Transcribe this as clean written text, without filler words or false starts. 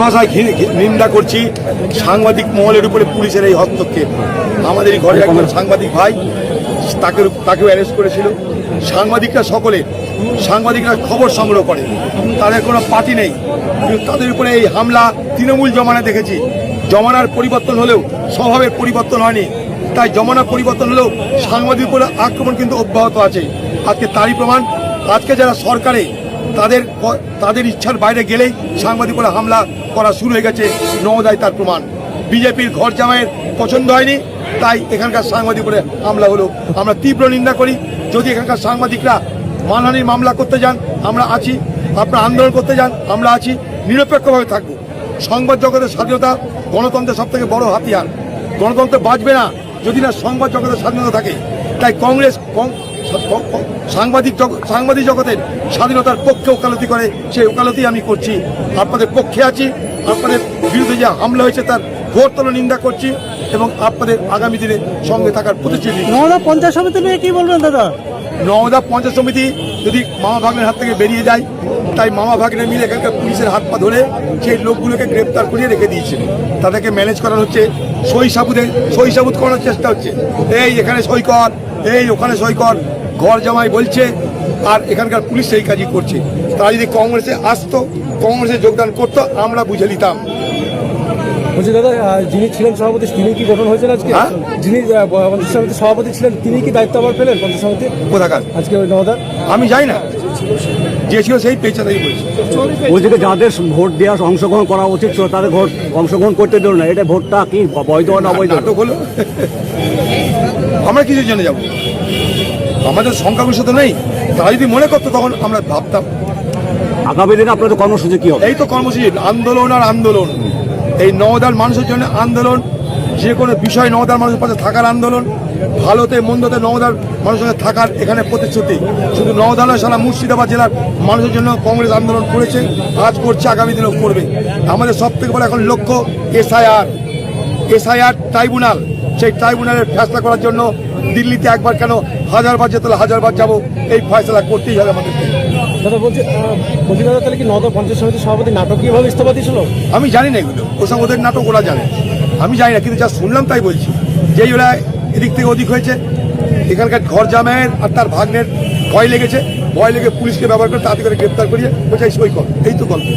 ভাষায় নিন্দা করছি সাংবাদিক মহলের উপরে পুলিশের এই হস্তক্ষেপ। আমাদের এই ঘরে একজন সাংবাদিক ভাই, তাকেও অ্যারেস্ট করেছিল। সাংবাদিকরা খবর সংগ্রহ করে, তাদের কোনো পার্টি নেই, কিন্তু তাদের উপরে এই হামলা তৃণমূল জমানায় দেখেছি। জমানার পরিবর্তন হলেও স্বভাবের পরিবর্তন হয়নি, তাই জমানার পরিবর্তন হলেও সাংবাদিকের উপরে আক্রমণ কিন্তু অব্যাহত আছে। আজকে তারই প্রমাণ, আজকে যারা সরকারে তাদের ইচ্ছার বাইরে গেলেই সাংবাদিকরা হামলা করা শুরু হয়ে গেছে। নওদায় তার প্রমাণ। বিজেপির ঘর জামাইয়ের পছন্দ হয়নি, তাই এখানকার সাংবাদিক উপরে হামলা হলো। আমরা তীব্র নিন্দা করি। যদি এখানকার সাংবাদিকরা মানহানির মামলা করতে যান, আমরা আছি। আপনারা আন্দোলন করতে যান, আমরা আছি। নিরপেক্ষভাবে থাকবো। সংবাদ জগতের স্বাধীনতা গণতন্ত্রের সবথেকে বড় হাতিয়ার। গণতন্ত্র বাঁচবে না যদি না সংবাদ জগতের স্বাধীনতা থাকে। তাই কংগ্রেস সাংবাদিক জগতের স্বাধীনতার পক্ষে ওকালতি করে, সেই ওকালতি আমি করছি। আপনাদের পক্ষে আছি। আপনাদের বিরুদ্ধে যে হামলা হয়েছে তার ঘোরতর নিন্দা করছি এবং আপনাদের আগামী দিনে সঙ্গে থাকার প্রতিশ্রুতি। নওদা পঞ্চায়েত সমিতি নিয়ে কি বলবেন দাদা? নওদা পঞ্চায়েত সমিতি যদি মামা ভাগ্নের হাত থেকে বেরিয়ে যায়, তাই মামা ভাগ্নে মিলে এখানকার পুলিশের হাত পা ধরে সেই লোকগুলোকে গ্রেপ্তার করিয়ে রেখে দিয়েছিল। তাদেরকে ম্যানেজ করানো হচ্ছে, সই সাবুত করানোর চেষ্টা হচ্ছে। এই এখানে সই কর, এই ওখানে সই কর, ঘর জামাই বলছে, আর এখানকার পুলিশ সেই কাজই করছে। তারা যদি কংগ্রেসে আসতো, কংগ্রেসে যোগদান করতো, আমরা বুঝে নিতাম। বলছি দাদা, যিনি ছিলেন সভাপতি তিনি কি গঠন হয়েছেন আজকে? যিনি পঞ্চায়েত সমিতির সভাপতি ছিলেন তিনি কি দায়িত্ব আবার পেলেন পঞ্চায়েত সমিতি? কোথাকার আজকে ওই নওদা? আমি যাই না, যে ছিল সেই পেয়েছে তাই বলছি। বলছি যাদের ভোট দেওয়ার অংশগ্রহণ করা উচিত ছিল তাদের ভোট অংশগ্রহণ করতে দিল না, এটা ভোটটা কি বৈধ না অবৈধ? নাটক হলো। আমরা কিছুর জন্য যাবো? আমাদের সংখ্যাগরিষ্ঠ তো নেই। তারা যদি মনে করতো তখন আমরা ভাবতাম। আগামী দিনে আপনাদের কর্মসূচি কি হবে? এই তো কর্মসূচি, আন্দোলন আর আন্দোলন। এই নওদার মানুষের জন্য আন্দোলন, যে কোনো বিষয় নওদার মানুষের পাশে থাকার আন্দোলন, ভালোতে মন্দতে নওদার মানুষের সঙ্গে থাকার এখানে প্রতিশ্রুতি। শুধু নওদা নয়, সারা মুর্শিদাবাদ জেলার মানুষের জন্য কংগ্রেস আন্দোলন করেছে, আজ করছে, আগামী দিনেও করবে। আমাদের সব থেকে বড় এখন লক্ষ্য এসআইআর ট্রাইব্যুনাল। সেই ট্রাইব্যুনালের ফেসলা করার জন্য দিল্লিতে একবার কেন হাজারবার যেতে হলে হাজারবার যাবো, এই ফয়সলা করতেই হবে আমাদেরকে। দাদা বলছি দাদা, তাহলে কি নওদা পঞ্চায়েত সমিতির সভাপতি নাটকীয়ভাবে ইস্তফা দিয়েছিল? আমি জানি না এগুলো, ওসব ওদের নাটক ওরা জানে, আমি জানি না। কিন্তু যা শুনলাম তাই বলছি। যেই ওরা এদিক থেকে ওদিক হয়েছে, এখানকার ঘর জামাইয়ের আর তার ভাগ্নের ভয় লেগেছে, ভয় লেগে পুলিশকে ব্যবহার করে তাড়াতাড়ি করে গ্রেপ্তার করিয়ে বোঝাই সই কর, এই তো গল্প।